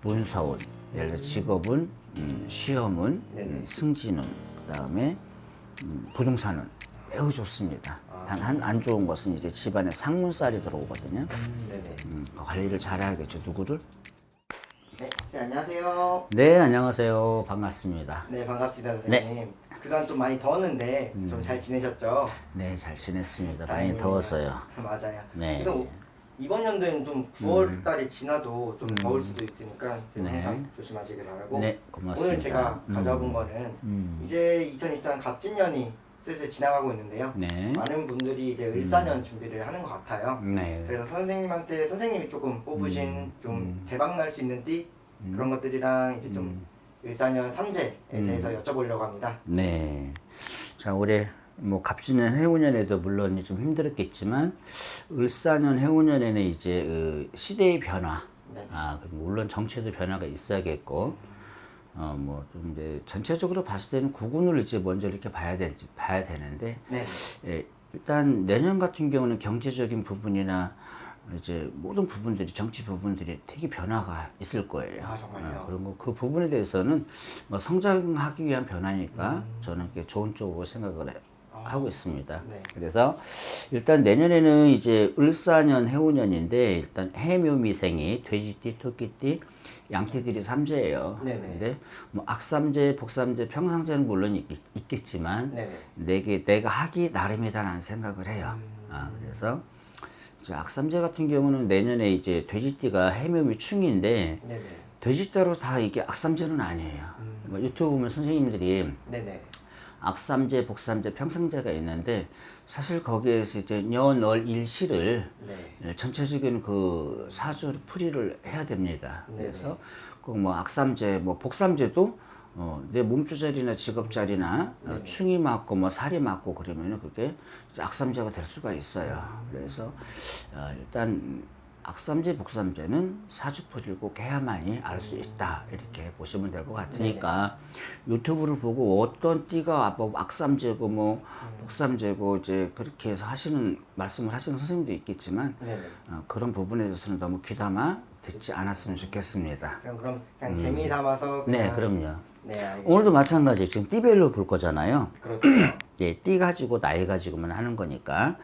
문서운, 예를 들어 직업은, 시험은, 승진은, 그 다음에 부동산은 매우 좋습니다. 단 안 좋은 것은 이제 집안에 상문살이 들어오거든요. 관리를 잘해야겠죠. 누구를? 네, 안녕하세요. 네, 안녕하세요. 반갑습니다. 네, 반갑습니다, 선생님. 그간 좀 많이 더웠는데 좀 잘 지내셨죠? 네, 잘 지냈습니다. 많이 다행입니다. 더웠어요. 맞아요. 네. 그래서 이번 연도에는 좀 9월 달이 지나도 좀 더울 수도 있으니까 항상 조심하시길 바라고. 네, 고맙습니다. 오늘 제가 가져온 거는 이제 2024년 갑진년이 슬슬 지나가고 있는데요. 네. 많은 분들이 이제 을사년 준비를 하는 것 같아요. 네. 그래서 선생님이 조금 뽑으신 좀 대박 날 수 있는 띠 그런 것들이랑 이제 좀 을사년 삼재에 대해서 여쭤보려고 합니다. 네. 자, 올해 뭐 갑진년 해운년에도 물론 좀 힘들었겠지만 을사년 해운년에는 이제 시대의 변화, 네. 물론 정치에도 변화가 있어야겠고, 뭐 좀 이제 전체적으로 봤을 때는 구군을 이제 먼저 이렇게 봐야 되는데, 네. 예, 일단 내년 같은 경우는 경제적인 부분이나 이제 모든 부분들이 정치 부분들이 되게 변화가 있을 거예요. 아, 정말요? 그리고 그 부분에 대해서는 뭐 성장하기 위한 변화니까 저는 그게 좋은 쪽으로 생각을 하고 있습니다. 네. 그래서 일단 내년에는 이제 을사년 해운년인데 일단 해묘미생이 돼지띠, 토끼띠, 양띠들이 삼재예요. 네네. 근데 뭐 악삼재, 복삼재, 평상재는 물론 있겠지만 네네. 내가 하기 나름이다라는 생각을 해요. 그래서 이제 악삼재 같은 경우는 내년에 이제 돼지띠가 해묘미 충인데 네네. 돼지띠로 다 이게 악삼재는 아니에요. 뭐 유튜브 보면 선생님들이 네네. 악삼재, 복삼재, 평상재가 있는데 사실 거기에서 이제 년, 월, 일, 시를 네. 전체적인 그 사주를 풀이를 해야 됩니다. 네네. 그래서 그 뭐 악삼재, 뭐 복삼재도 내 몸조절이나 직업자리나 충이 맞고 뭐 살이 맞고 그러면은 그게 이제 악삼재가 될 수가 있어요. 그래서 일단 악삼재, 복삼재는 사주풀이를 꼭 해야만이 알 수 있다 이렇게 보시면 될 것 같으니까 유튜브를 보고 어떤 띠가 뭐 악삼재고 뭐 복삼재고 이제 그렇게 해서 말씀을 하시는 선생님도 있겠지만 그런 부분에 대해서는 너무 귀담아 듣지 않았으면 좋겠습니다. 그럼 그냥 재미 삼아서 네, 그럼요. 네, 알겠습니다. 오늘도 마찬가지예요. 지금 띠별로 볼 거잖아요. 그렇죠. 예, 띠 가지고 나이 가지고만 하는 거니까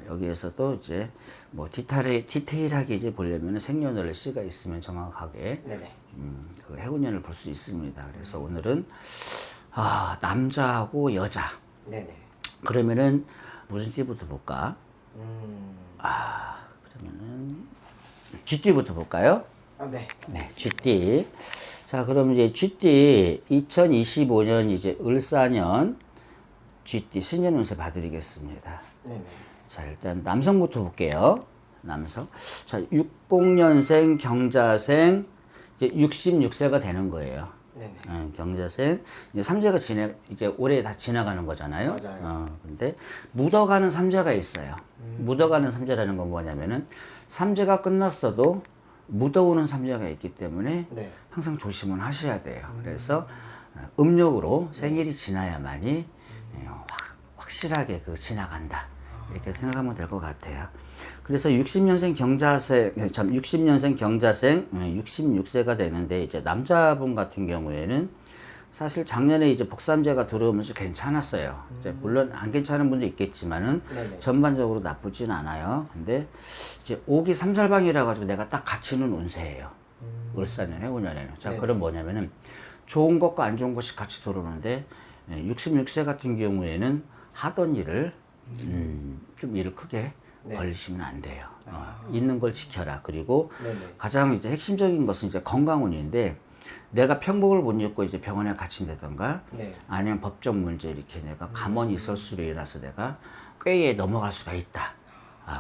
여기에서도 이제 뭐 디테일하게 이제 보려면 생년월일 시가 있으면 정확하게 네네. 그 해운년을 볼 수 있습니다. 그래서 오늘은 남자하고 여자. 네네. 그러면은 무슨 띠부터 볼까? 그러면은 쥐띠부터 볼까요? 네. 네, 쥐띠. 자, 그럼 이제 쥐띠 2025년 이제 을사년 쥐띠 신년 운세 봐드리겠습니다. 네네. 자, 일단 남성부터 볼게요. 남성. 자, 60년생 경자생 이제 66세가 되는 거예요. 네네. 경자생 이제 삼재가 이제 올해 다 지나가는 거잖아요. 맞아요. 근데 묻어가는 삼재가 있어요. 묻어가는 삼재라는 건 뭐냐면은 삼재가 끝났어도 묻어오는 삼재가 있기 때문에 네. 항상 조심은 하셔야 돼요. 그래서 음력으로 생일이 지나야만이 확실하게 지나간다. 이렇게 생각하면 될 것 같아요. 그래서 60년생 경자생 66세가 되는데 이제 남자분 같은 경우에는 사실 작년에 이제 복삼재가 들어오면서 괜찮았어요. 이제 물론 안 괜찮은 분도 있겠지만은 전반적으로 나쁘진 않아요. 근데 이제 오기 삼살방이라 가지고 내가 딱 갖추는 운세예요. 을사년 해운년에는. 자, 그럼 뭐냐면은 좋은 것과 안 좋은 것이 같이 들어오는데 66세 같은 경우에는 하던 일을 좀 일을 크게 벌리시면 안 돼요. 있는 걸 지켜라. 그리고 가장 이제 핵심적인 것은 이제 건강운인데 내가 평복을 못 입고 이제 병원에 갇힌다던가 아니면 법적 문제 이렇게 내가 가만히 있을 수로 인해서 내가 꾀에 넘어갈 수가 있다.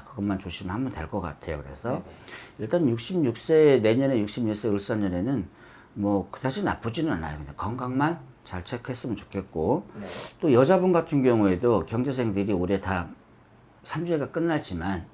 그것만 조심하면 될 것 같아요. 그래서 일단 내년에 66세 을사년에는 뭐 그다지 나쁘지는 않아요. 근데 건강만 잘 체크했으면 좋겠고 또 여자분 같은 경우에도 경제생들이 올해 다 삼재가 끝나지만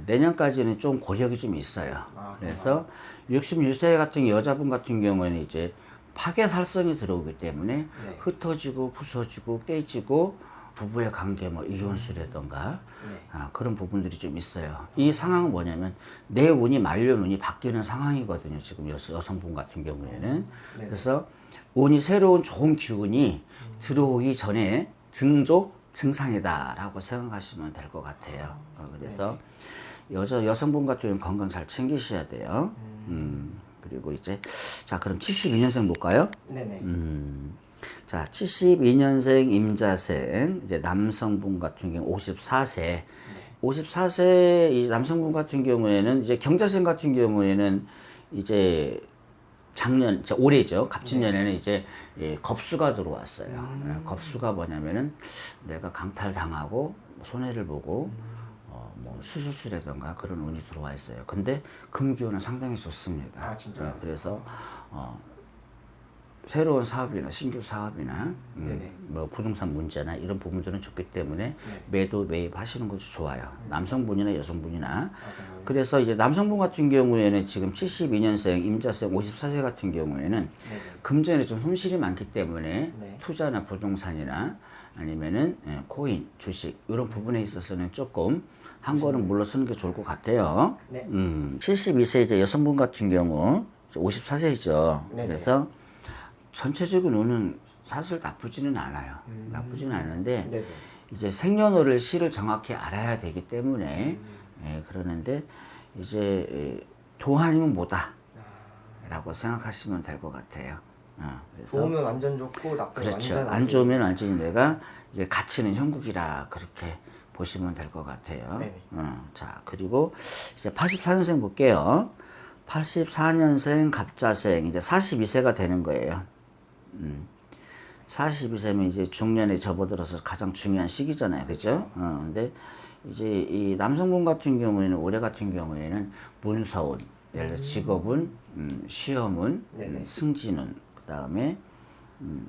내년까지는 좀 고력이 좀 있어요. 그래서 66세 같은 여자분 같은 경우에는 이제 파괴살성이 들어오기 때문에 흩어지고 부서지고 깨지고 부부의 관계 뭐 이혼수라던가 네. 그런 부분들이 좀 있어요. 이 상황은 뭐냐면 내 운이 말년 운이 바뀌는 상황이거든요. 지금 여성분 같은 경우에는. 네. 그래서 운이 새로운 좋은 기운이 들어오기 전에 증상이다라고 생각하시면 될 것 같아요. 그래서 여성분 같은 경우는 건강 잘 챙기셔야 돼요. 그리고 이제 자 그럼 72년생 볼까요? 네네. 자 72년생 임자생 이제 남성분 같은 경우 54세. 54세 이 남성분 같은 경우에는 이제 경자생 같은 경우에는 이제 올해죠. 갑진년에는 이제 겁수가 들어왔어요. 겁수가 뭐냐면은 내가 강탈당하고 손해를 보고 뭐 수술이라던가 그런 운이 들어와 있어요. 근데 금기운은 상당히 좋습니다. 아 진짜요? 그래서 새로운 사업이나 신규 사업이나 뭐 부동산 문제나 이런 부분들은 좋기 때문에 매입하시는 것도 좋아요. 남성분이나 여성분이나. 맞아요. 그래서 이제 남성분 같은 경우에는 지금 72년생 임자생 54세 같은 경우에는 금전에 좀 손실이 많기 때문에 투자나 부동산이나 아니면은 코인, 주식 이런 부분에 있어서는 조금 한 걸음 물러서는 게 좋을 것 같아요. 72세 이제 여성분 같은 경우 54세이죠. 그래서 전체적인 운은 사실 나쁘지는 않아요. 나쁘지는 않은데 이제 생년월일 시를 정확히 알아야 되기 때문에 그러는데 이제 도하니면 뭐다라고 생각하시면 될 것 같아요. 그래서 좋으면 완전 좋고 나쁘면 그렇죠. 완전 안 좋으면 완전히 내가 이게 가치는 형국이라 그렇게 보시면 될 것 같아요. 자 그리고 이제 84년생 볼게요. 84년생 갑자생 이제 42세가 되는 거예요. 42세면 이제 중년에 접어들어서 가장 중요한 시기잖아요. 그죠? 근데 이제 이 남성분 같은 경우에는 올해 같은 경우에는 문서운, 예를 들어 직업운, 시험운, 승진운, 그다음에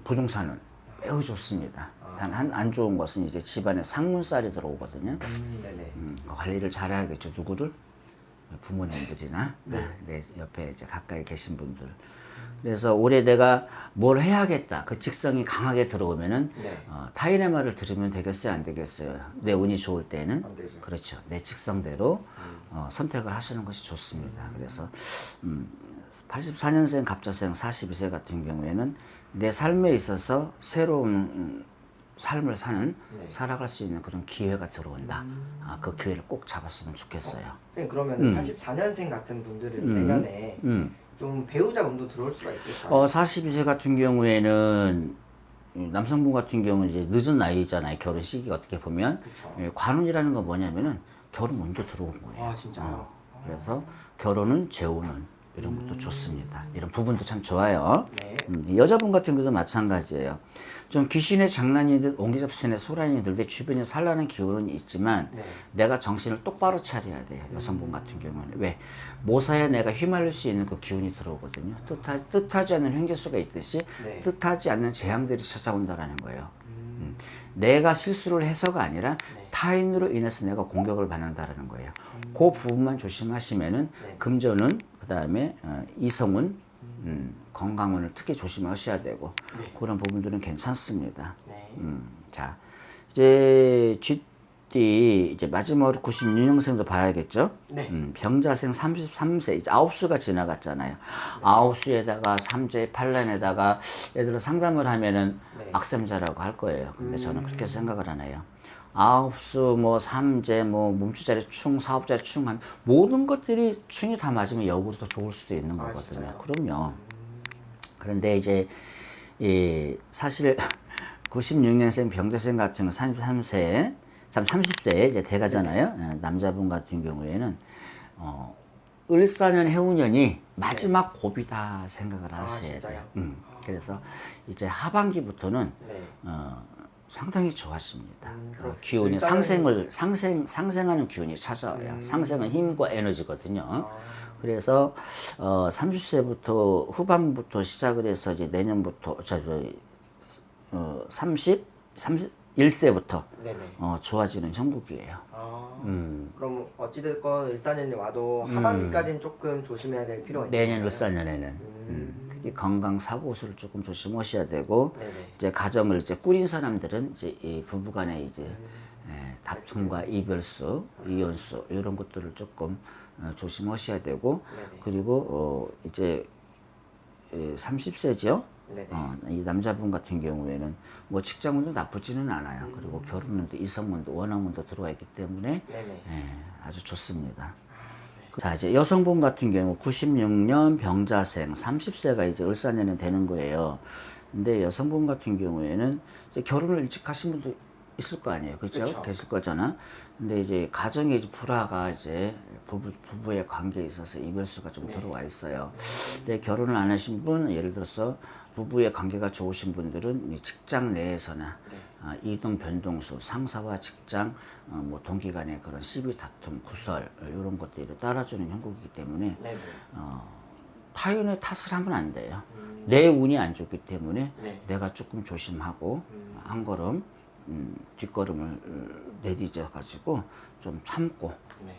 부동산운 매우 좋습니다. 단 안 좋은 것은 이제 집안에 상문살이 들어오거든요. 관리를 잘해야겠죠. 누구를? 부모님들이나 내 옆에 이제 가까이 계신 분들. 그래서 올해 내가 뭘 해야겠다. 그 직성이 강하게 들어오면은 타인의 말을 들으면 되겠어요, 안 되겠어요? 내 운이 좋을 때는 그렇죠. 내 직성대로 선택을 하시는 것이 좋습니다. 그래서 84년생 갑자생 42세 같은 경우에는 내 삶에 있어서 새로운 삶을 살아갈 수 있는 그런 기회가 들어온다. 그 기회를 꼭 잡았으면 좋겠어요. 그러면 84년생 같은 분들은 내년에 좀 배우자 운도 들어올 수가 있을까요? 42세 같은 경우에는 남성분 같은 경우는 이제 늦은 나이잖아요. 결혼 시기가 어떻게 보면. 관운이라는 건 뭐냐면은 결혼 운도 들어온 거예요. 아 진짜요? 그래서 결혼은 재혼은 이런 것도 좋습니다. 이런 부분도 참 좋아요. 여자분 같은 경우도 마찬가지예요. 좀 귀신의 장난이든 옹기잡신의 소란이들 내 주변에 산란한 기운은 있지만 내가 정신을 똑바로 차려야 돼요. 여성분 같은 경우는. 왜? 모사에 내가 휘말릴 수 있는 그 기운이 들어오거든요. 뜻하지 않는 횡재수가 있듯이 뜻하지 않는 재앙들이 찾아온다라는 거예요. 내가 실수를 해서가 아니라 타인으로 인해서 내가 공격을 받는다라는 거예요. 그 부분만 조심하시면은 금전은 그다음에 이성은 건강운을 특히 조심하셔야 되고 그런 부분들은 괜찮습니다. 자 이제 쥐띠 이제 마지막으로 96년생도 봐야겠죠. 병자생 33세 이제 9수가 지나갔잖아요. 9수에다가 삼재 팔란에다가 얘들은 상담을 하면은 악sem자라고 할 거예요. 근데 저는 그렇게 생각을 안 해요. 9수, 뭐, 삼재, 뭐, 몸주자리 충, 사업자리 충, 모든 것들이 충이 다 맞으면 역으로 더 좋을 수도 있는 거거든요. 그럼요. 그런데 이제, 사실, 96년생 병자생 같은 경우 33세, 30세 이제 돼가잖아요. 남자분 같은 경우에는, 을사년 해운년이 마지막 고비다 생각을 하셔야 돼요. 그래서 이제 하반기부터는, 상당히 좋아집니다. 기운이 상생하는 기운이 찾아와요. 상생은 힘과 에너지거든요. 그래서 30세부터 후반부터 시작을 해서 이제 내년부터 31세부터 좋아지는 형국이에요. 그럼 어찌됐건 을사년이 와도 하반기까지는 조금 조심해야 될 필요가 있나요? 내년 을사년에는 특히 건강 사고수를 조금 조심하셔야 되고 네네. 이제 가정을 이제 꾸린 사람들은 이제 이 부부간에 이제 다툼과 이별수, 이혼수 이런 것들을 조금 조심하셔야 되고 네네. 그리고 이제 30세죠. 네네. 이 남자분 같은 경우에는 뭐 직장운도 나쁘지는 않아요. 그리고 결혼운도 이성운도 원화운도 들어와 있기 때문에 네네. 아주 좋습니다. 자, 이제 여성분 같은 경우 96년 병자생 30세가 이제 을사년에 되는 거예요. 근데 여성분 같은 경우에는 이제 결혼을 일찍 하신 분도 있을 거 아니에요. 그렇죠? 그쵸. 계실 거잖아. 근데 이제 가정에 이제 불화가 이제 부부의 관계에 있어서 이별수가 좀 들어와 있어요. 근데 결혼을 안 하신 분, 예를 들어서 부부의 관계가 좋으신 분들은 이 직장 내에서나 이동 변동수, 상사와 직장, 뭐 동기 간의 그런 시비 다툼, 구설 이런 것들이 따라주는 형국이기 때문에 네네. 타인의 탓을 하면 안 돼요. 내 운이 안 좋기 때문에 네. 내가 조금 조심하고 한 걸음 뒷걸음을 내디뎌 가지고 좀 참고 네.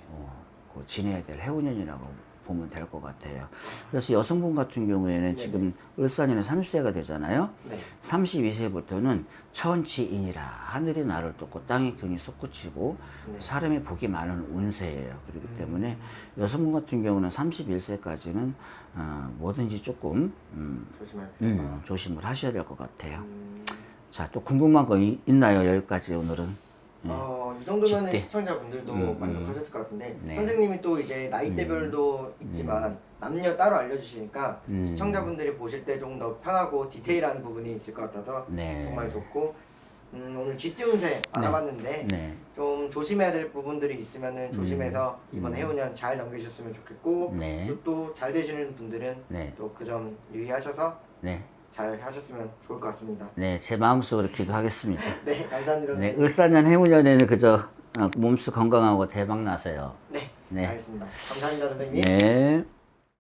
그 지내야 될 해운년이라고 보면 될 것 같아요. 그래서 여성분 같은 경우에는 지금 을사년에 30세가 되잖아요. 네. 32세부터는 천지인이라 하늘이 나를 떴고 땅의 균이 솟구치고 네. 사람의 복이 많은 운세예요. 그렇기 때문에 여성분 같은 경우는 31세까지는 뭐든지 조금 조심할 필요가. 조심을 하셔야 될 것 같아요. 음. 자, 또 궁금한 거 있나요? 여기까지 오늘은. 이 정도면은 집대. 시청자분들도 만족하셨을 것 같은데 네. 선생님이 또 이제 나이대별도 있지만 남녀 따로 알려주시니까 시청자분들이 보실 때 좀 더 편하고 디테일한 부분이 있을 것 같아서 네. 정말 좋고 오늘 쥐띠 운세 알아봤는데 네. 좀 조심해야 될 부분들이 있으면은 조심해서 이번 해운년 잘 넘기셨으면 좋겠고 네. 또 잘 되시는 분들은 네. 또 그 점 유의하셔서 네. 잘 하셨으면 좋을 것 같습니다. 네, 제 마음속으로 기도하겠습니다. 네, 감사합니다. 네, 을사년 해운년에는 그저 몸수 건강하고 대박 나세요. 네, 네. 알겠습니다. 감사합니다, 선생님. 네.